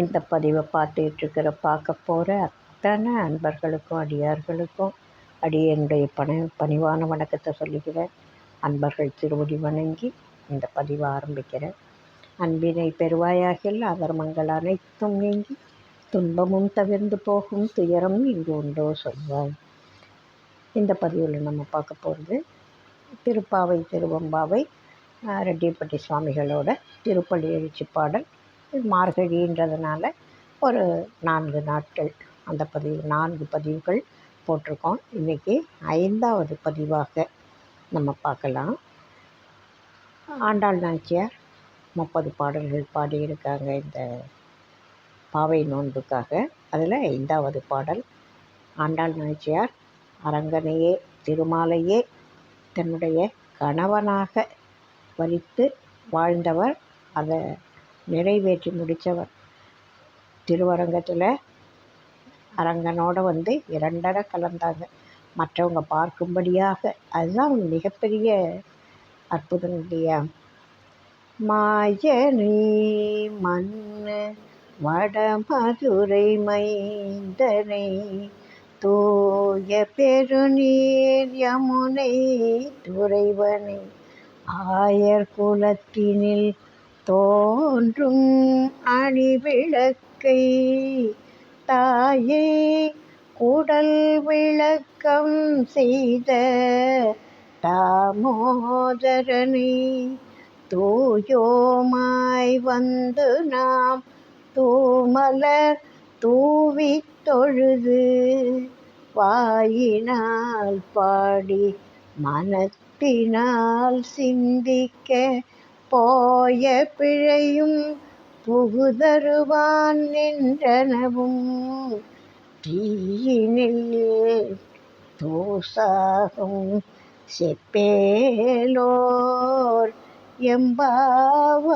இந்த பதிவை பார்க்க போகிற அத்தனை அன்பர்களுக்கும் அடியார்களுக்கும் அடியனுடைய பணிவான வணக்கத்தை சொல்லிக்கிறேன். அன்பர்கள் திருவடி வணங்கி இந்த பதிவை ஆரம்பிக்கிறேன். அன்பினை பெறுவாயாகில் அதர்மங்கள் அனைத்தும் நீங்கி துன்பமும் தவிர்ந்து போகும் துயரம் இங்கு உண்டோ சொல்வாய். இந்த பதிவில் நம்ம பார்க்க போகிறது திருப்பாவை திருவம்பாவை ரெட்டியப்பட்டி சுவாமிகளோட திருப்பள்ளி எழுச்சி பாடல். மார்கழின்றதுனால ஒரு 4 நாட்கள் அந்த பதிவு 4 பதிவுகள் போட்டிருக்கோம். இன்றைக்கி 5வது பதிவாக நம்ம பார்க்கலாம். ஆண்டாள் நாச்சியார் 30 பாடல்கள் பாடியிருக்காங்க இந்த பாவை நோன்புக்காக. அதில் 5வது பாடல். ஆண்டாள் நாச்சியார் அரங்கனையே திருமாலையே தன்னுடைய கணவனாக வரித்து வாழ்ந்தவர், அதை நிறைவேற்றி முடித்தவர். திருவரங்கத்தில் அரங்கனோடு 2 கலந்தாங்க, மற்றவங்க பார்க்கும்படியாக. அதுதான் மிகப்பெரிய அற்புதம் இல்லையா? மாயனி மண்ணு வடமதுரை மைந்தனை தூய பெருநீர் யமுனை துறைவனை ஆயர் குலத்தினில் தோன்றும் அணிவிளக்கை தாயை குடல் விளக்கம் செய்த தாமோதரனை தூயோமாய் வந்து நாம் தூமலர் தூவித் தொழுது வாயினால் பாடி மனத்தினால் சிந்திக்க போய பிழையும் புகுதருவான் நின்றனவும் தீயினில் தூசாகும் செப்பேலோர் எம்பாவாய்.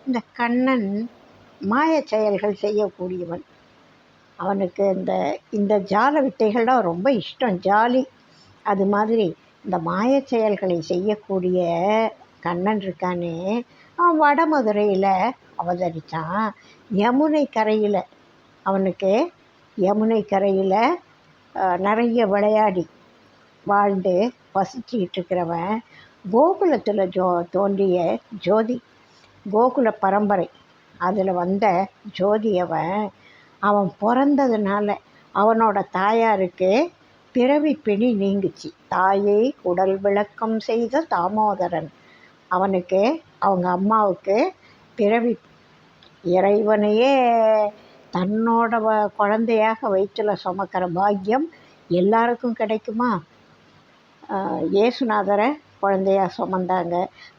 இந்த கண்ணன் மாய செயல்கள் செய்யக்கூடியவன். அவனுக்கு இந்த ஜால வித்தைகள்லாம் ரொம்ப இஷ்டம், ஜாலி. அது மாதிரி இந்த மாய செயல்களை செய்யக்கூடிய கண்ணன் இருக்கானே, அவன் வடமதுரையில் அவதரித்தான். யமுனை கரையில் அவனுக்கு யமுனை கரையில் நிறைய விளையாடி வாழ்ந்து வசிச்சுக்கிட்டு இருக்கிறவன் கோகுலத்தில் தோன்றிய ஜோதி, கோகுல பரம்பரை. அதில் வந்த ஜோதியவன். அவன் பிறந்ததுனால அவனோட தாயாருக்கு பிறவி பிணி நீங்குச்சு. தாயை உடல் விளக்கம் செய்த தாமோதரன். அவனுக்கு அவங்க அம்மாவுக்கு பிறவி, இறைவனையே தன்னோட குழந்தையாக வயிற்றில் சுமக்கிற பாக்கியம் எல்லாருக்கும் கிடைக்குமா? இயேசுநாதரை குழந்தையாக சுமந்தாங்க.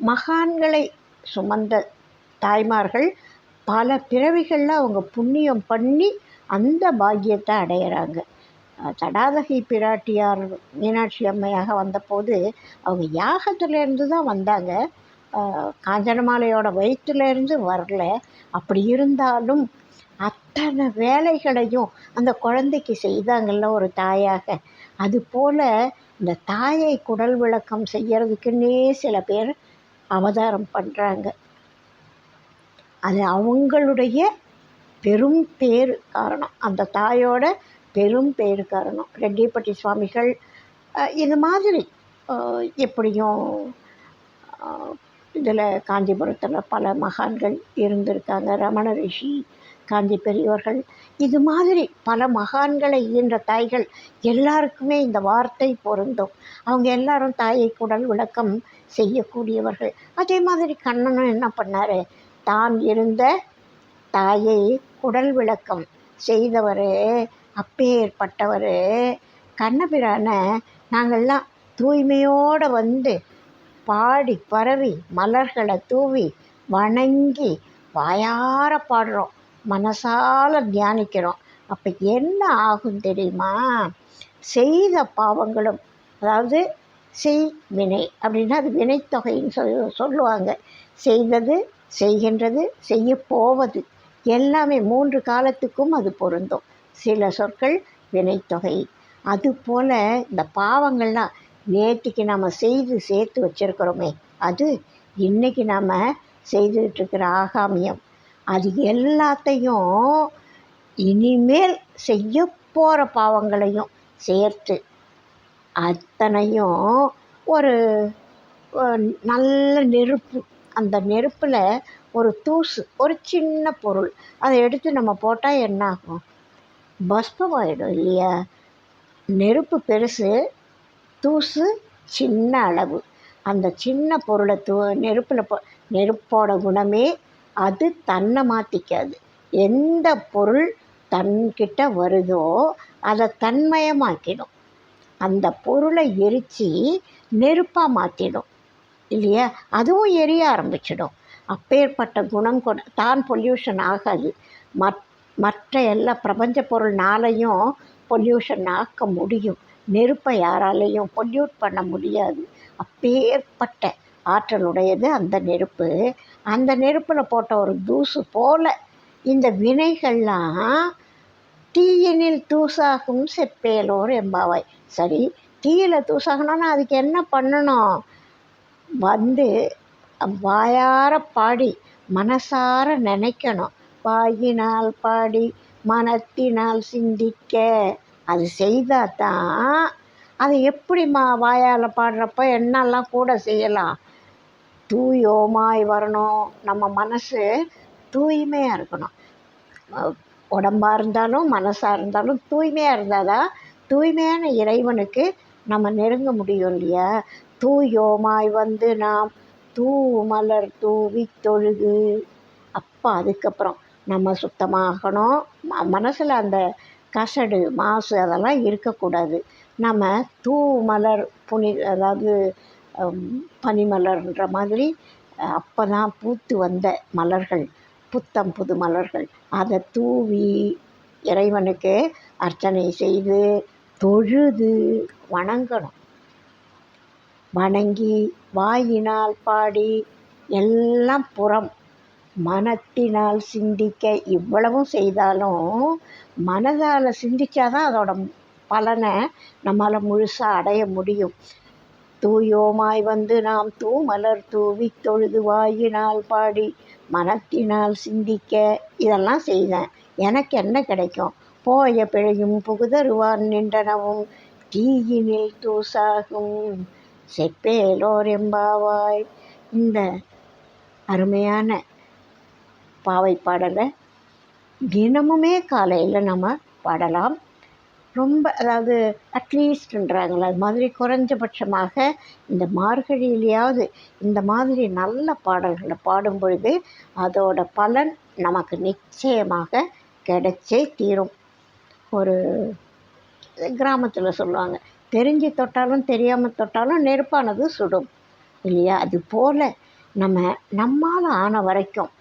மகான்களை சுமந்த தாய்மார்கள் பல பிறவிகளில் அவங்க புண்ணியம் பண்ணி அந்த பாக்கியத்தை அடையிறாங்க. தடாதகை பிராட்டியார் மீனாட்சி அம்மையாக வந்தபோது அவங்க யாகத்திலேருந்து தான் வந்தாங்க, காஞ்சனமாலையோட வயிற்றுலேருந்து வரல. அப்படி இருந்தாலும் அத்தனை வேலைகளையும் அந்த குழந்தைக்கு செய்தாங்கள்ல ஒரு தாயாக. அதுபோல் இந்த தாயை குடல் விளக்கம் செய்கிறதுக்குன்னே சில பேர் அவதாரம் பண்ணுறாங்க. அது அவங்களுடைய பெரும் பேரு காரணம், அந்த தாயோட பெரும் பேரு காரணம். ரெட்டியப்பட்டி சுவாமிகள் இது மாதிரி எப்படியும் இதில் காஞ்சிபுரத்தில் பல மகான்கள் இருந்திருக்காங்க. ரமண ரிஷி, காஞ்சி பெரியவர்கள், இது மாதிரி பல மகான்களை ஈன்ற தாய்கள் எல்லாருக்குமே இந்த வார்த்தை பொருந்தும். அவங்க எல்லாரும் தாயை குடல் விளக்கம் செய்யக்கூடியவர்கள். அதே மாதிரி கண்ணனும் என்ன பண்ணார், தான் இருந்த தாயை குடல் விளக்கம் செய்தவர், அப்பேற்பட்டவர் கண்ணபிரான நாங்கள்லாம் தூய்மையோடு பாடி பரவி மலர்களை தூவி வணங்கி வாயார பாடுறோம், மனசால தியானிக்கிறோம். அப்போ என்ன ஆகும் தெரியுமா? செய்த பாவங்களும், அதாவது செய் வினை அப்படின்னா அது வினைத்தொகைன்னு சொல்லுவாங்க. செய்தது, செய்கின்றது, செய்ய போவது எல்லாமே 3 காலத்துக்கும் அது பொருந்தும். சில சொற்கள் வினைத்தொகை. அதுபோல் இந்த பாவங்கள்லாம் நேற்றுக்கு நாம் செய்து சேர்த்து வச்சுருக்கிறோமே, அது இன்றைக்கி நாம் செய்துகிட்ருக்கிற ஆகாமியம். அது எல்லாத்தையும் இனிமேல் செய்ய போகிற பாவங்களையும் சேர்த்து அத்தனையும் ஒரு நல்ல நெருப்பு, அந்த நெருப்பில் ஒரு தூசு, ஒரு சின்ன பொருள் அதை எடுத்து நம்ம போட்டால் என்ன ஆகும்? பஸ்பமாயிடும் இல்லையா? நெருப்பு பெருசு, தூசு சின்ன அளவு. அந்த சின்ன பொருளை நெருப்பில் நெருப்போட குணமே அது தன்னை மாற்றிக்காது. எந்த பொருள் தன்கிட்ட வருதோ அதை தன்மயமாக்கிடும். அந்த பொருளை எரித்து நெருப்பாக மாற்றிடும் இல்லையா? அதுவும் எரிய ஆரம்பிச்சிடும். அப்பேற்பட்ட குணம் தான் பொல்யூஷன் ஆகாது. மற்ற எல்லா பிரபஞ்ச பொருள்னாலையும் பொல்யூஷன் ஆக்க முடியும். நெருப்பை யாராலையும் பொல்யூட் பண்ண முடியாது. அப்பேற்பட்ட ஆற்றலுடையது அந்த நெருப்பு. அந்த நெருப்பில் போட்ட ஒரு தூசு போல் இந்த வினைகள்லாம் தீயினில் தூசாகும் செப்பேலோர் எம்பாவாய். சரி, தீயில் தூசாகணும்னா அதுக்கு என்ன பண்ணணும்? வாயார பாடி மனசார நினைக்கணும். வாயினால் பாடி மனத்தினால் சிந்திக்க. அது செய்தால் தான். அது எப்படிம்மா? வாயால் பாடுறப்ப என்னெல்லாம் கூட செய்யலாம்? தூயோமாய் வரணும். நம்ம மனசு தூய்மையாக இருக்கணும். உடம்பாக இருந்தாலும் மனசாக இருந்தாலும் தூய்மையாக இருந்தால் தான் தூய்மையான இறைவனுக்கு நம்ம நெருங்க முடியும் இல்லையா? தூயோமாய் நாம் தூமலர் தூவி தொழுகு. அப்போ அதுக்கப்புறம் நம்ம சுத்தமாகணும். மனசில் அந்த கசடு மாசு அதெல்லாம் இருக்கக்கூடாது. நம்ம தூமலர் அதாவது பனிமலர்ன்ற மாதிரி அப்போ தான் பூத்து வந்த மலர்கள், புத்தம் புது மலர்கள், அதை தூவி இறைவனுக்கு அர்ச்சனை செய்து தொழுது வணங்கணும். வணங்கி வாயினால் பாடி எல்லாம் புறம், மனத்தினால் சிந்திக்க. இவ்வளவும் செய்தாலும் மனதால் சிந்தித்தாதான் அதோட பலனை நம்மளால் முழுசாக அடைய முடியும். தூயோமாய் நாம் தூமலர் தூவி தொழுது வாயினால் பாடி மனத்தினால் சிந்திக்க. இதெல்லாம் செய்தேன், எனக்கு என்ன கிடைக்கும்? போய பிழையும் புகுதருவான் நின்றனவும் தீயினில் தூசாகும் செப்பேலோர் எம்பாவாய். இந்த அருமையான பாவை பாடலை தினமுமே காலையில் நம்ம பாடலாம். ரொம்ப அதாவது அட்லீஸ்ட்ன்றாங்களே அது மாதிரி குறைஞ்சபட்சமாக இந்த மார்கழியிலையாவது இந்த மாதிரி நல்ல பாடல்களை பாடும் பொழுது அதோட பலன் நமக்கு நிச்சயமாக கிடைச்சே தீரும். ஒரு கிராமத்தில் சொல்லுவாங்க, தெரிஞ்சு தொட்டாலும் தெரியாமல் தொட்டாலும் நெருப்பானது சுடும் இல்லையா? அது போல் நம்மால் ஆன வரைக்கும்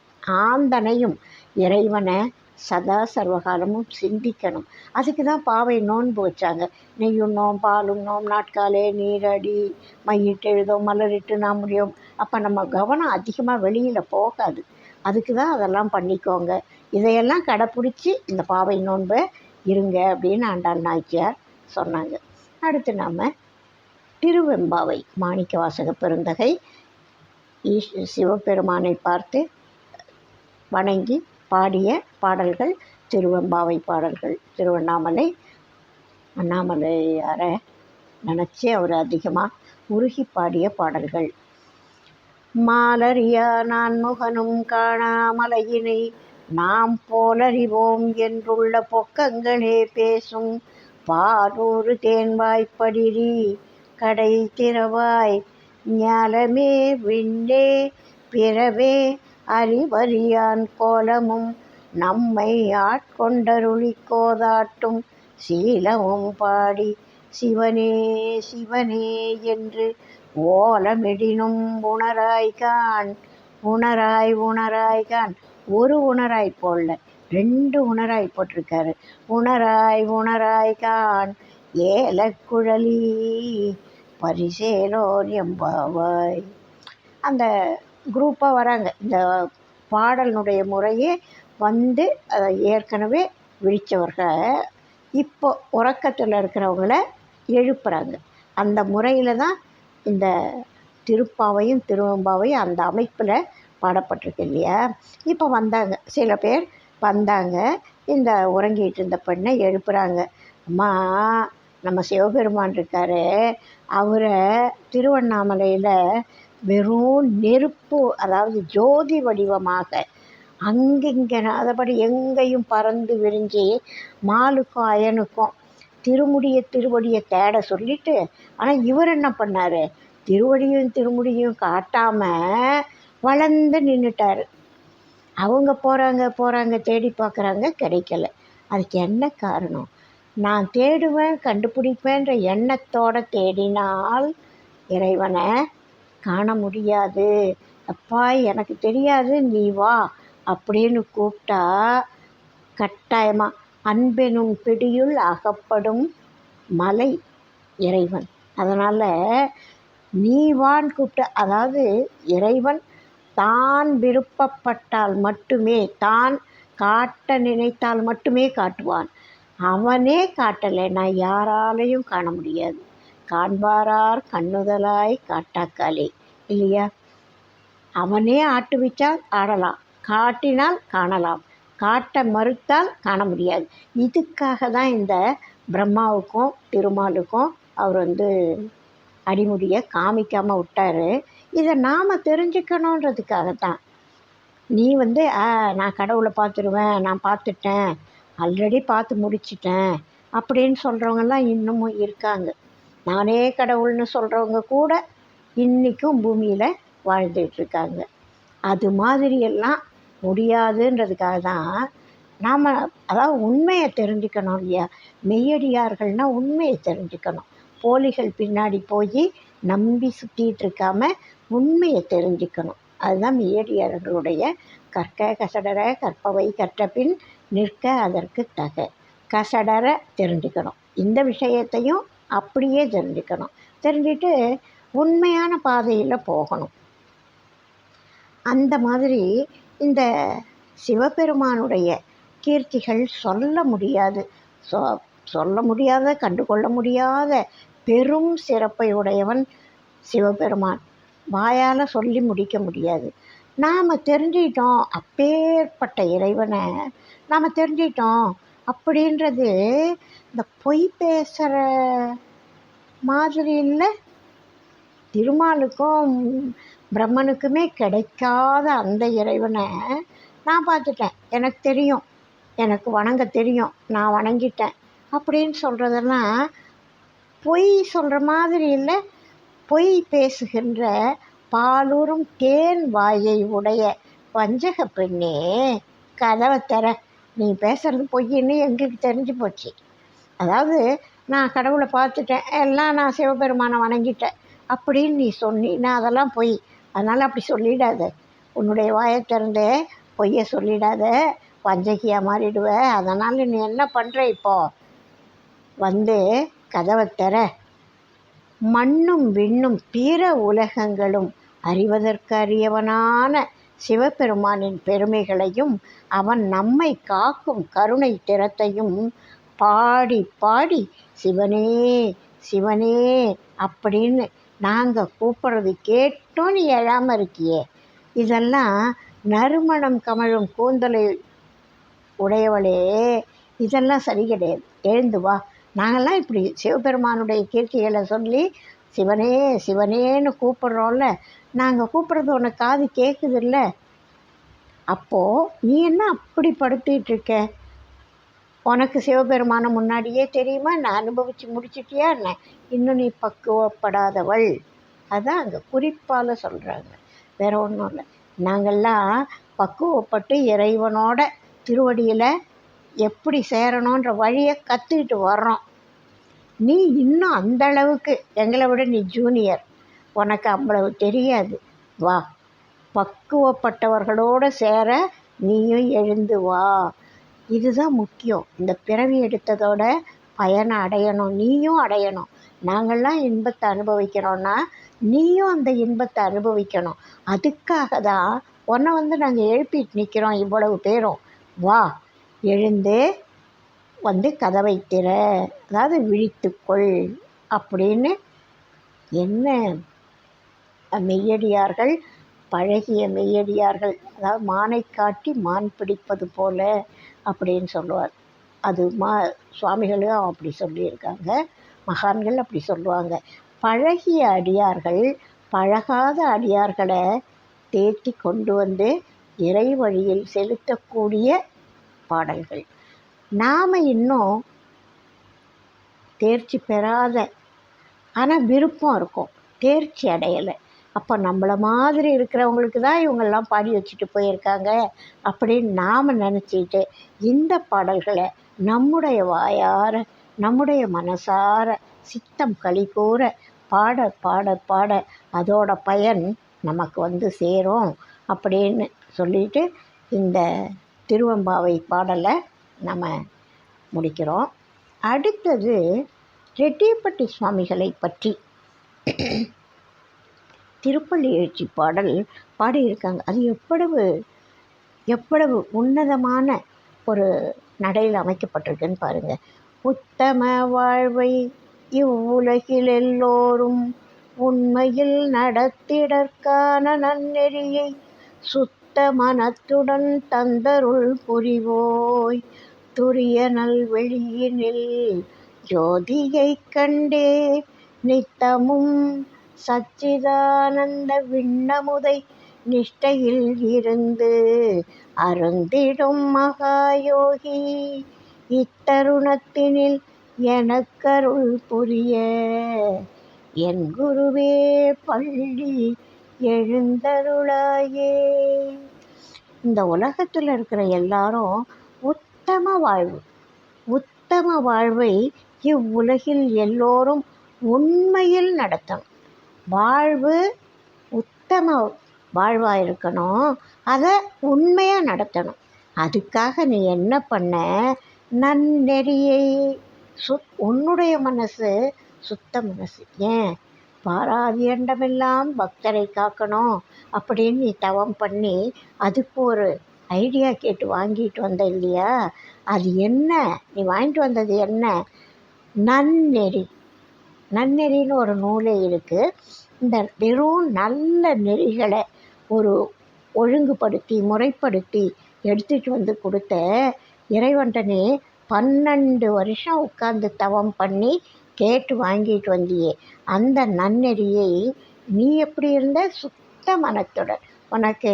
ஆந்தனையும் இறைவனை சதா சர்வகாலமும் சிந்திக்கணும். அதுக்கு தான் பாவை நோன்பு வச்சாங்க. நெய்யுண்ணோம் பாலுண்ணோம் நாட்காலே நீரடி மையிட்டு எழுதோம் மலரிட்டு நாம் முடியும். அப்போ நம்ம கவனம் அதிகமாக வெளியில் போகாது. அதுக்கு தான் அதெல்லாம் பண்ணிக்கோங்க. இதையெல்லாம் கடைப்பிடிச்சி இந்த பாவை நோன்பை இருங்க அப்படின்னு ஆண்டாள் நாச்சியார் சொன்னாங்க. அடுத்து நாம் திருவெம்பாவை மாணிக்கவாசக பெருந்தகை சிவபெருமானை பார்த்து வணங்கி பாடிய பாடல்கள் திருவெம்பாவை பாடல்கள். அண்ணாமலையாரை நினச்சி அவர் அதிகமாக உருகி பாடிய பாடல்கள். மாலறியா நான் முகனும் காணாமலையினை நாம் போலறிவோம் என்றுள்ள பொக்கங்களே பேசும் பாலூறு தேன்வாய்ப்படிரி கடை திறவாய் ஞாலமே விண்ணே பிறவே அறிவறியான் கோலமும் நம்மை ஆட்கொண்டருளி கோதாட்டும் சீலமும் பாடி சிவனே சிவனே என்று ஓலமிடினும் உணராய்கான். உணராய்கான். ஒரு உணராய் போடல, 2 உணராய் போட்டிருக்காரு. உணராய்கான் ஏலக்குழலி பரிசேலோர் எம்பாவாய். அந்த குரூப்பாக வராங்க. இந்த பாடலினுடைய முறையே அதை ஏற்கனவே விழித்தவர்கள் இப்போ உறக்கத்தில் இருக்கிறவங்கள எழுப்புறாங்க. அந்த முறையில் தான் இந்த திருப்பாவையும் திருவெம்பாவையும் அந்த அமைப்பில் பாடப்பட்டிருக்கு இல்லையா? இப்போ வந்தாங்க, சில பேர் வந்தாங்க, இந்த உறங்கிட்டு இருந்த பெண்ணை எழுப்புறாங்க. அம்மா, நம்ம சிவபெருமான் இருக்காரு, அவரை திருவண்ணாமலையில் வெறும் நெருப்பு, அதாவது ஜோதி வடிவமாக அங்கிங்கனாதபடி எங்கேயும் பறந்து விரிஞ்சு மாலுக்கும் அயனுக்கும் திருவடியை தேட சொல்லிட்டு, ஆனால் இவர் என்ன பண்ணார், திருவடியும் காட்டாமல் வளர்ந்து நின்றுட்டார். அவங்க போகிறாங்க தேடி பார்க்குறாங்க, கிடைக்கல. அதுக்கு என்ன காரணம்? நான் தேடுவேன், கண்டுபிடிப்பேன்ற எண்ணத்தோடு தேடினால் இறைவனை காண முடியாது. அப்பா, எனக்கு தெரியாது, நீ வா அப்படின்னு கூப்பிட்டா கட்டாயமாக அன்பெனும் பிடியுள் அகப்படும் மலை இறைவன். அதனால் நீ வான்னு கூப்பிட்ட, அதாவது இறைவன் தான் விருப்பப்பட்டால் மட்டுமே, தான் காட்ட நினைத்தால் மட்டுமே காட்டுவான். அவனே காட்டலைன்னா யாராலையும் காண முடியாது. காண்பாரார் கண்ணுதலாய் காட்டாக்காலே, இல்லையா? அவனே ஆட்டுவிச்சால் ஆடலாம், காட்டினால் காணலாம், காட்ட மறுத்தால் காண முடியாது. இதுக்காக தான் இந்த பிரம்மாவுக்கும் திருமாலுக்கும் அவர் அடிமுடியை காமிக்காமல் விட்டார். இதை நாம் தெரிஞ்சுக்கணுன்றதுக்காகத்தான். நீ நான் கடவுளை பார்த்துருவேன், நான் பார்த்துட்டேன், ஆல்ரெடி பார்த்து முடிச்சிட்டேன் அப்படின்னு சொல்கிறவங்கெல்லாம் இன்னமும் இருக்காங்க. நானே கடவுள்னு சொல்கிறவங்க கூட இன்றைக்கும் பூமியில் வாழ்ந்துட்டுருக்காங்க. அது மாதிரியெல்லாம் முடியாதுன்றதுக்காக தான் நாம், அதாவது உண்மையை தெரிஞ்சுக்கணும் இல்லையா? மெய்யடியார்கள்னால் உண்மையை தெரிஞ்சுக்கணும். போலிகள் பின்னாடி போய் நம்பி சுற்றிட்டு இருக்காமல் உண்மையை தெரிஞ்சுக்கணும். அதுதான் மெய்யடியார்களுடைய கற்க கசடர கற்பவை கற்ற பின் நிற்க அதற்கு தக. கசடர தெரிஞ்சுக்கணும், இந்த விஷயத்தையும் அப்படியே தெரிஞ்சுக்கணும். தெரிஞ்சுட்டு உண்மையான பாதையில் போகணும். அந்த மாதிரி இந்த சிவபெருமானுடைய கீர்த்திகள் சொல்ல முடியாத கண்டுகொள்ள முடியாத பெரும் சிறப்பை உடையவன் சிவபெருமான். வாயால் சொல்லி முடிக்க முடியாது. நாம் தெரிஞ்சிட்டோம், அப்பேற்பட்ட இறைவனை நாம் தெரிஞ்சிட்டோம் அப்படின்றது இந்த பொய் பேசுகிற மாதிரி இல்லை. திருமாலுக்கும் பிரம்மனுக்குமே கிடைக்காத அந்த இறைவனை நான் பார்த்துட்டேன், எனக்கு தெரியும், எனக்கு வணங்க தெரியும், நான் வணங்கிட்டேன் அப்படின்னு சொல்கிறதெல்லாம் பொய் சொல்கிற மாதிரி இல்லை. பொய் பேசுகின்ற பாலூரும் தேன் வாயை உடைய வஞ்சக பெண்ணே, கதவை தர, நீ பேசுகிறது பொய்ன்னு எங்களுக்கு தெரிஞ்சு போச்சு. அதாவது நான் கடவுளை பார்த்துட்டேன், எல்லாம் நான் சிவபெருமானை வணங்கிட்டேன் அப்படின்னு நீ சொன்னீன்னா அதெல்லாம் பொய். அதனால் அப்படி சொல்லிடாத, உன்னுடைய வாயை திறந்தே பொய்யை சொல்லிடாத, வஞ்சகியாக மாறிடுவ. அதனால் நீ என்ன பண்ணுற, இப்போது கதவை தர, மண்ணும் விண்ணும் பிற உலகங்களும் அறிவதற்கு அறியவனான சிவபெருமானின் பெருமைகளையும் அவன் நம்மை காக்கும் கருணை திறத்தையும் பாடி பாடி சிவனே சிவனே அப்படின்னு நாங்கள் கூப்பிட்றது கேட்டும் நீ எழாமல் இருக்கியே, இதெல்லாம் நறுமணம் கமழும் கூந்தலை உடையவளே, இதெல்லாம் சரி கிடையாது, எழுந்து வா. நாங்கள்லாம் இப்படி சிவபெருமானுடைய கீர்த்திகளை சொல்லி சிவனே சிவனேன்னு கூப்பிட்றோம்ல, நாங்கள் கூப்பிட்றது உனக்கு காது கேட்குதில்ல. அப்போது நீ என்ன அப்படி படுத்திகிட்ருக்க? உனக்கு சிவபெருமானை முன்னாடியே தெரியுமா? நான் அனுபவித்து முடிச்சிட்டியா என்ன? இன்னும் நீ பக்குவப்படாதவள். அதான் அங்கே குறிப்பால் சொல்கிறாங்க, வேற ஒன்றும் இல்லை. நாங்கள்லாம் பக்குவப்பட்டு இறைவனோட திருவடியில் எப்படி சேரணுன்ற வழியை கற்றுக்கிட்டு வர்றோம். நீ இன்னும் அந்தளவுக்கு எங்களை விட நீ ஜூனியர், உனக்கு அவ்வளவு தெரியாது. வா, பக்குவப்பட்டவர்களோடு சேர நீயும் எழுந்து வா. இதுதான் முக்கியம். இந்த பிறவி எடுத்ததோட பயனை அடையணும், நீயும் அடையணும். நாங்கள்லாம் இன்பத்தை அனுபவிக்கிறோன்னா நீயும் அந்த இன்பத்தை அனுபவிக்கணும். அதுக்காக தான் உன்னை நாங்கள் எழுப்பிட்டு நிற்கிறோம் இவ்வளவு பேரும். வா, எழுந்து கதவை திற, அதாவது விழித்துக்கொள் அப்படின்னு என்ன மெய்யடியார்கள் பழகிய மெய்யடியார்கள், அதாவது மானை காட்டி மான் பிடிப்பது போல அப்படின்னு சொல்லுவார். அது சுவாமிகளும் அப்படி சொல்லியிருக்காங்க, மகான்கள் அப்படி சொல்லுவாங்க. பழகிய அடியார்கள் பழகாத அடியார்களை தேற்றி கொண்டு வந்து இறை வழியில் செலுத்தக்கூடிய பாடல்கள். நாம் இன்னும் தேர்ச்சி பெறாத, ஆனால் விருப்பம் இருக்கும், தேர்ச்சி அடையலை. அப்போ நம்மளை மாதிரி இருக்கிறவங்களுக்கு தான் இவங்கெல்லாம் பாடி வச்சுட்டு போயிருக்காங்க அப்படின்னு நாம் நினச்சிட்டு இந்த பாடல்களை நம்முடைய வாயார நம்முடைய மனசார சித்தம் களிகூற பாட பாட பாட அதோட பயன் நமக்கு வந்து சேரும் அப்படின்னு சொல்லிட்டு இந்த திருவெம்பாவை பாடலை நம்ம முடிக்கிறோம். அடுத்தது ரெட்டியப்பட்டி சுவாமிகளை பற்றி திருப்பள்ளி எழுச்சி பாடல் பாடியிருக்காங்க. அது எவ்வளவு உன்னதமான ஒரு நடையில் அமைக்கப்பட்டிருக்குன்னு பாருங்கள். உத்தம வாழ்வை இவ்வுலகில் எல்லோரும் உண்மையில் நடத்திடற்கான நன்னெறியை சுத்த மனத்துடன் தந்தருள் புரிவோய். துரிய நல்வெளியினில் ஜோதியை கண்டே நித்தமும் சச்சிதானந்த விண்ணமுதை நிஷ்டையில் இருந்து அருந்திடும் மகாயோகி. இத்தருணத்தினில் எனக்கருள் புரிய என் குருவே பள்ளி எழுந்தருளாயே. இந்த உலகத்தில் இருக்கிற எல்லாரும் உத்தம வாழ்வை இவ்வுலகில் எல்லோரும் உண்மையில் நடத்தணும். வாழ்வு உத்தம வாழ்வாக இருக்கணும், அதை உண்மையாக நடத்தணும். அதுக்காக நீ என்ன பண்ண, நன்னெறியை உன்னுடைய மனசு சுத்த மனசு. ஏன் பாராதியண்டமெல்லாம் பக்தரை காக்கணும் அப்படின்னு நீ தவம் பண்ணி அதுக்கு ஒரு ஐடியா கேட்டு வாங்கிட்டு வந்த இல்லையா? அது என்ன, நீ வாங்கிட்டு வந்தது என்ன? நன்னெறி. நன்னெறின்னு ஒரு நூலே இருக்குது. இந்த வெறும் நல்ல நெறிகளை ஒரு ஒழுங்குபடுத்தி முறைப்படுத்தி எடுத்துகிட்டு வந்து கொடுத்த இறைவன்டனே 12 வருஷம் உட்கார்ந்து தவம் பண்ணி கேட்டு வாங்கிட்டு வந்தியே. அந்த நன்னெறியை நீ எப்படி இருந்த? சுத்த மனத்துடன். உனக்கு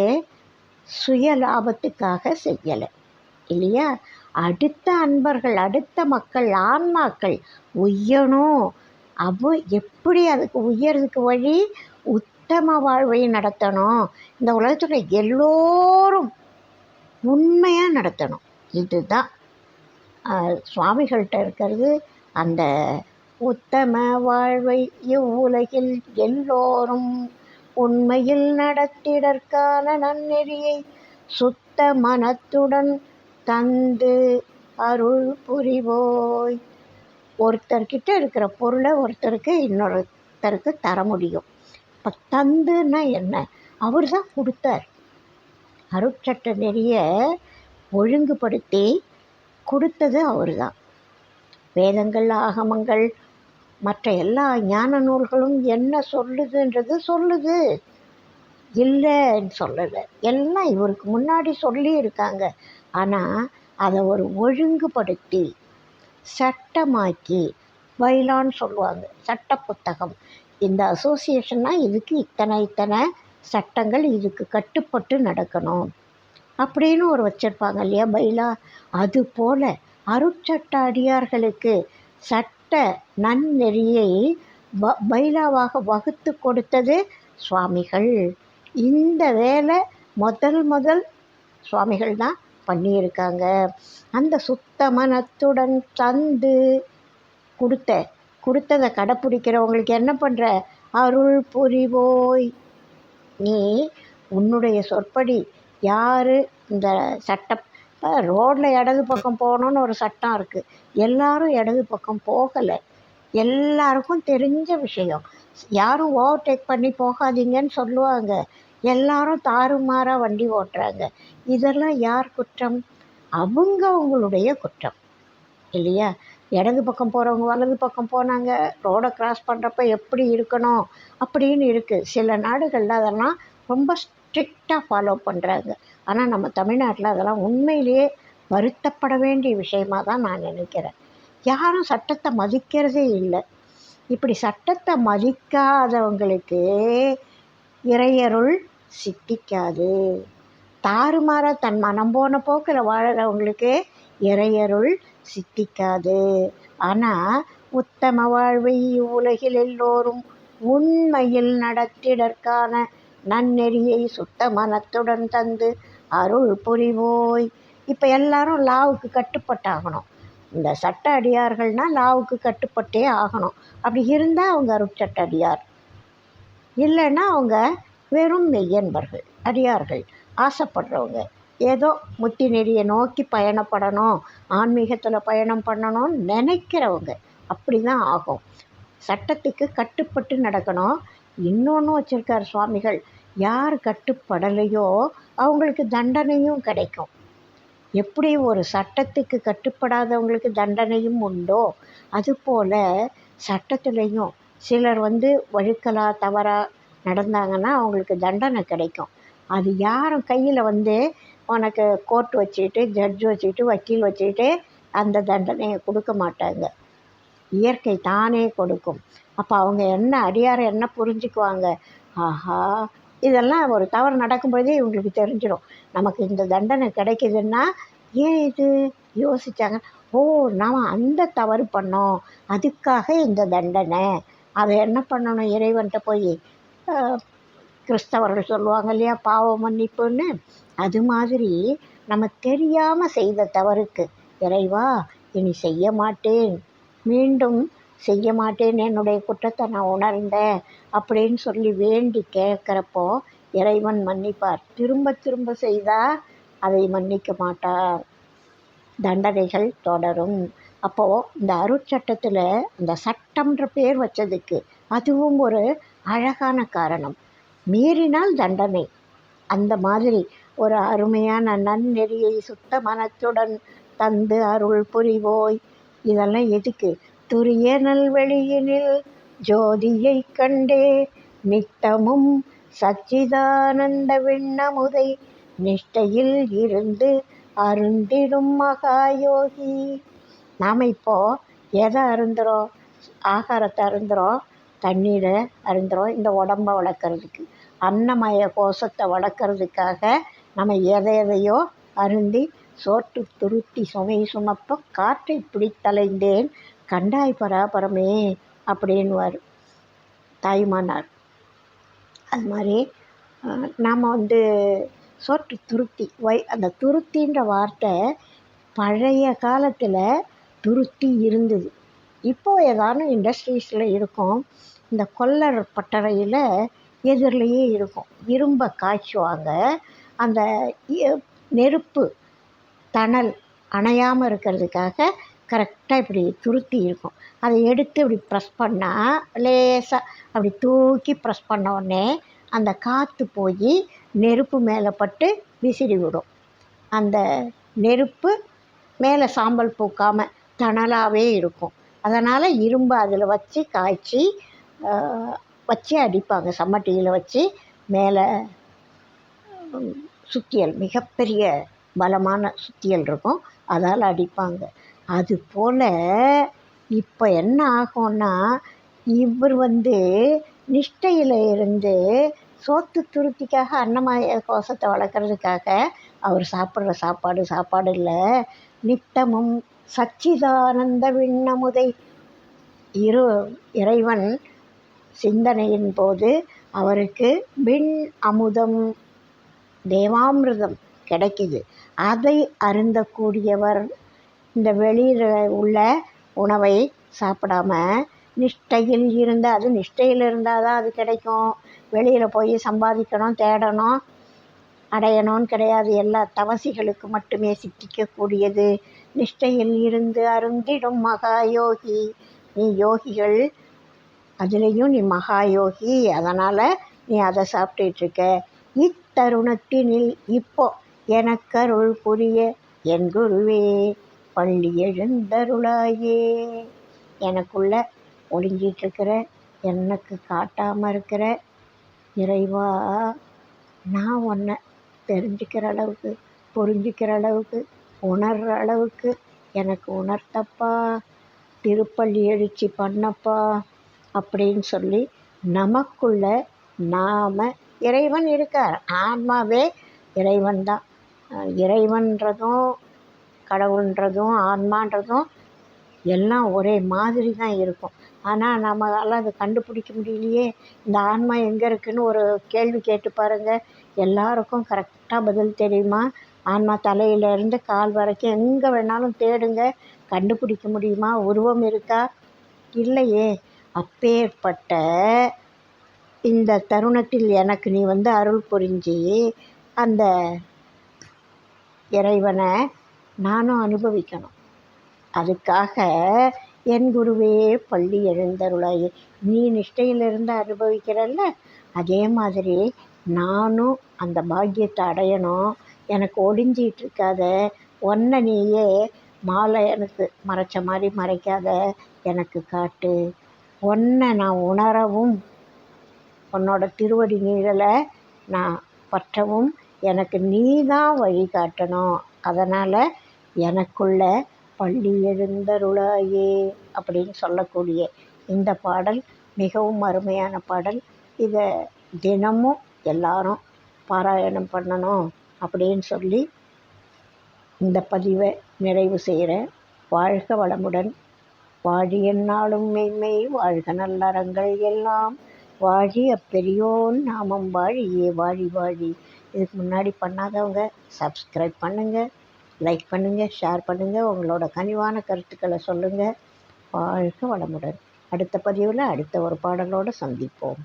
சுய லாபத்துக்காக செய்யலை இல்லையா? அடுத்த அன்பர்கள், அடுத்த மக்கள், ஆன்மாக்கள் உய்யணும். எப்படி அதுக்கு உயர்றதுக்கு வழி? உத்தம வாழ்வை நடத்தணும். இந்த உலகத்தில் எல்லோரும் உண்மையாக நடத்தணும். இதுதான் சுவாமிகள்கிட்ட இருக்கிறது. அந்த உத்தம வாழ்வை இவ்வுலகில் எல்லோரும் உண்மையில் நடத்திடற்கான நன்னெறியை சுத்த மனத்துடன் தந்து அருள் புரிவோய். ஒருத்தர்கிட்ட இருக்கிற பொருளை ஒருத்தருக்கு இன்னொருத்தருக்கு தர முடியும். இப்போ தந்துன்னா என்ன? அவர் தான் கொடுத்தார். அருட்சட்ட நெறியை ஒழுங்குபடுத்தி கொடுத்தது அவர் தான். வேதங்கள், ஆகமங்கள், மற்ற எல்லா ஞான நூல்களும் என்ன சொல்லுதுன்றது சொல்லுது, இல்லைன்னு சொல்லலை. எல்லாம் இவருக்கு முன்னாடி சொல்லி இருக்காங்க. ஆனால் அதை ஒரு ஒழுங்குபடுத்தி சட்டமாக்கி, பைலான்னு சொல்லுவாங்க, சட்ட புத்தகம். இந்த அசோசியேஷன்னா இதுக்கு இத்தனை சட்டங்கள், இதுக்கு கட்டுப்பட்டு நடக்கணும் அப்படின்னு ஒரு வச்சுருப்பாங்க இல்லையா, பைலா. அதுபோல் அருட்சட்ட அடியார்களுக்கு சட்ட நன்னெறியை பைலாவாக வகுத்து கொடுத்தது சுவாமிகள். இந்த வேலை முதல் சுவாமிகள் தான் பண்ணியிருக்காங்க. அந்த சுத்த மனத்துடன் தந்து கொடுத்ததை கடைப்பிடிக்கிறவங்களுக்கு என்ன பண்ணுற? அருள் புரிவோய். நீ உன்னுடைய சொற்படி யார் இந்த சட்டம், ரோட்டில் இடது பக்கம் போகணுன்னு ஒரு சட்டம் இருக்குது. எல்லாரும் இடது பக்கம் போகலை. எல்லாருக்கும் தெரிஞ்ச விஷயம். யாரும் ஓவர்டேக் பண்ணி போகாதீங்கன்னு சொல்லுவாங்க. எல்லாரும் தாறுமாறாக வண்டி ஓட்டுறாங்க. இதெல்லாம் யார் குற்றம்? அவங்களுடைய குற்றம் இல்லையா? இடது பக்கம் போகிறவங்க வலது பக்கம் போனாங்க. ரோடை கிராஸ் பண்ணுறப்ப எப்படி இருக்கணும் அப்படின்னு இருக்குது. சில நாடுகளில் அதெல்லாம் ரொம்ப ஸ்ட்ரிக்டாக ஃபாலோ பண்ணுறாங்க. ஆனால் நம்ம தமிழ்நாட்டில் அதெல்லாம் உண்மையிலேயே வருத்தப்பட வேண்டிய விஷயமாக தான் நான் நினைக்கிறேன். யாரும் சட்டத்தை மதிக்கிறதே இல்லை. இப்படி சட்டத்தை மதிக்காதவங்களுக்கு இறையருள் சித்திக்காது. தாறுமாறாக தன் மனம் போன போக்கில் வாழறவங்களுக்கு இறையருள் சித்திக்காது. ஆனால் உத்தம வாழ்வை உலகில் எல்லோரும் உண்மையில் நடத்திடற்கான நன்னெறியை சுத்த மனத்துடன் தந்து அருள் புரிவோய். இப்போ எல்லாரும் லாவுக்கு கட்டுப்பட்டாகணும். இந்த சட்ட அடியார்கள்னால் லாவுக்கு கட்டுப்பட்டே ஆகணும். அப்படி இருந்தால் அவங்க அருட்சட்ட அடியார், இல்லைன்னா அவங்க வெறும் மெய்யன்பர்கள், அடியார்கள், ஆசைப்படுறவங்க. ஏதோ முத்தி நெறியை நோக்கி பயணப்படணும், ஆன்மீகத்தில் பயணம் பண்ணணும்னு நினைக்கிறவங்க அப்படி தான் ஆகும். சட்டத்துக்கு கட்டுப்பட்டு நடக்கணும். இன்னொன்று வச்சுருக்கார் சுவாமிகள், யார் கட்டுப்படலையோ அவங்களுக்கு தண்டனையும் கிடைக்கும். எப்படி ஒரு சட்டத்துக்கு கட்டுப்படாதவங்களுக்கு தண்டனையும் உண்டோ, அதுபோல் சட்டத்துலேயும் சிலர் வழுக்கலாக தவறாக நடந்தாங்கன்னா அவங்களுக்கு தண்டனை கிடைக்கும். அது யாரும் கையில் உனக்கு கோர்ட் வச்சுக்கிட்டு, ஜட்ஜ் வச்சுக்கிட்டு, வக்கீல் வச்சுக்கிட்டு அந்த தண்டனையை கொடுக்க மாட்டாங்க. இயற்கை தானே கொடுக்கும். அப்போ அவங்க அடியாரை என்ன புரிஞ்சுக்குவாங்க, ஆஹா இதெல்லாம் ஒரு தவறு நடக்கும்போதே இவங்களுக்கு தெரிஞ்சிடும், நமக்கு இந்த தண்டனை கிடைக்குதுன்னா ஏன் இது யோசித்தாங்க, ஓ நாம் அந்த தவறு பண்ணோம், அதுக்காக இந்த தண்டனை. அதை என்ன பண்ணணும், இறைவன்கிட்ட போய் கிறிஸ்தவர்கள் சொல்லுவாங்க இல்லையா பாவ மன்னிப்புன்னு, அது மாதிரி நம்ம தெரியாமல் செய்த தவறுக்கு இறைவா இனி செய்ய மாட்டேன், மீண்டும் செய்ய மாட்டேன், என்னுடைய குற்றத்தை நான் உணர்ந்தேன் அப்படின்னு சொல்லி வேண்டி கேட்குறப்போ இறைவன் மன்னிப்பார். திரும்ப திரும்ப செய்தால் அதை மன்னிக்க மாட்டார், தண்டனைகள் தொடரும். அப்போது இந்த அருட்சட்டத்தில் இந்த சட்டம்ன்ற பேர் வச்சதுக்கு அதுவும் ஒரு அழகான காரணம். மீறினால் தண்டனை. அந்த மாதிரி ஒரு அருமையான நன்னெறியை சுத்த மனத்துடன் தந்து அருள் புரிவோய். இதெல்லாம் எதுக்கு, துரிய நல்வெளியினில் ஜோதியை கண்டே நித்தமும் சச்சிதானந்த விண்ணமுதை நிஷ்டையில் இருந்து அருந்திடும் மகாயோகி. நாம் இப்போது எதை அருந்துகிறோம், ஆகாரத்தை அருந்துகிறோம், தண்ணீரை அருந்துகிறோம், இந்த உடம்பை வளர்க்குறதுக்கு, அன்னமய கோஷத்தை வளர்க்குறதுக்காக நம்ம எதையோ அருந்தி சோற்று துருத்தி சுமை சுமப்ப காற்றை பிடித்தலைந்தேன் கண்டாய் பராபரமே அப்படின்வார் தாய்மானார். அது மாதிரி நாம் சோற்று துருத்தி அந்த துருத்தின்ற வார்த்தை பழைய காலத்தில் துருத்தி இருந்தது. இப்போது ஏதானும் இண்டஸ்ட்ரீஸில் இருக்கும், இந்த கொல்லர் பட்டறையில் எதிரிலேயே இருக்கும், இரும்பை காய்ச்சுவாங்க. அந்த நெருப்பு தணல் அணையாமல் இருக்கிறதுக்காக கரெக்டாக இப்படி துருத்தி இருக்கும். அதை எடுத்து இப்படி ப்ரெஸ் பண்ணால் லேசாக அப்படி தூக்கி ப்ரெஸ் பண்ண உடனே அந்த காற்று போய் நெருப்பு மேலே பட்டு விசிறி விடும். அந்த நெருப்பு மேலே சாம்பல் பூக்காமல் தணலாகவே இருக்கும். அதனால் இரும்பை அதில் வச்சு காய்ச்சி வச்சு அடிப்பாங்க, சம்மட்டியில் வச்சு மேலே சுத்தியல், மிகப்பெரிய பலமான சுத்தியல் இருக்கும், அதால் அடிப்பாங்க. அதுபோல் இப்போ என்ன ஆகும்னா, இவர் நிஷ்டையில் இருந்து சோத்து துருத்திக்காக அன்னமய கோஷத்தை வளர்க்குறதுக்காக அவர் சாப்பிட்ற சாப்பாடு இல்லை, நித்தமும் சச்சிதானந்த விண்ணமுதை இறைவன் சிந்தனையின் போது அவருக்கு விண் அமுதம், தேவாமிர்தம் கிடைக்குது. அதை அருந்தக்கூடியவர் இந்த வெளியில் உள்ள உணவை சாப்பிடாம நிஷ்டையில் இருந்தால், அது நிஷ்டையில் இருந்தால் தான் அது கிடைக்கும். வெளியில் போய் சம்பாதிக்கணும், தேடணும், அடையணும்னு கிடையாது. எல்லா தவசிகளுக்கு மட்டுமே சித்திக்கக்கூடியது. நிஷ்டையில் இருந்து அருந்திடும் மகாயோகி. நீ யோகிகள் அதுலேயும் நீ மகாயோகி, அதனால் நீ அதை சாப்பிட்டுருக்க. இத்தருணத்தினில் இப்போ எனக்கருள் புரிய என் குருவே பள்ளி எழுந்தருளாயே. எனக்குள்ள ஒளிஞ்சிட்ருக்கிற, எனக்கு காட்டாமல் இருக்கிற இறைவா, நான் உன்னை தெரிஞ்சுக்கிற அளவுக்கு, புரிஞ்சுக்கிற அளவுக்கு, உணர்கிற அளவுக்கு எனக்கு உணர்த்தப்பா, திருப்பள்ளி எழுச்சி பண்ணப்பா அப்படின்னு சொல்லி நமக்குள்ள நாம் இறைவன் இருக்கார். ஆன்மாவே இறைவன் தான். இறைவன்றதும் கடவுள்ன்றதும் ஆன்மான்றதும் எல்லாம் ஒரே மாதிரி தான் இருக்கும். ஆனால் நம்மளால் அதை கண்டுபிடிக்க முடியலையே. இந்த ஆன்மா எங்கே இருக்குதுன்னு ஒரு கேள்வி கேட்டு பாருங்கள். எல்லாருக்கும் கரெக்டாக பதில் தெரியுமா? ஆன்மா தலையிலேருந்து கால் வரைக்கும் எங்கே வேணாலும் தேடுங்க, கண்டுபிடிக்க முடியுமா? உருவம் இருக்கா? இல்லையே. அப்பேற்பட்ட இந்த தருணத்தில் எனக்கு நீ அருள் புரிஞ்சு அந்த இறைவனை நானும் அனுபவிக்கணும். அதுக்காக என் குருவே பள்ளி எழுந்தருளாயே, நீ நிஷ்டையிலிருந்து அனுபவிக்கிறல்ல, அதே மாதிரி நானும் அந்த பாக்கியத்தை அடையணும். எனக்கு ஒளிஞ்சிகிட்டு இருக்காத, ஒன்றை நீயே மாலை எனக்கு மறைச்ச மாதிரி மறைக்காத, எனக்கு காட்டு. ஒன்றை நான் உணரவும், உன்னோட திருவடி நீழலை நான் பற்றவும் எனக்கு நீ தான் வழி காட்டணும். அதனால் எனக்குள்ள பள்ளி எழுந்தருளாயே அப்படின்னு சொல்லக்கூடிய இந்த பாடல் மிகவும் அருமையான பாடல். இதை தினமும் எல்லாரும் பாராயணம் பண்ணணும் அப்படின்னு சொல்லி இந்த பதிவை நிறைவு செய்கிறேன். வாழ்க வளமுடன். வாழி எந்நாளும் மெய்மை, வாழ்க நல்லறங்கள் எல்லாம் வாழி, அப்பெரியோன் நாமம் வாழியே வாழி வாழி. இதுக்கு முன்னாடி பண்ணாதவங்க சப்ஸ்கிரைப் பண்ணுங்கள், லைக் பண்ணுங்கள், ஷேர் பண்ணுங்கள், உங்களோட கனிவான கருத்துக்களை சொல்லுங்கள். வாழ்க வளமுடன். அடுத்த பதிவில் அடுத்த ஒரு பாடலோடு சந்திப்போம்.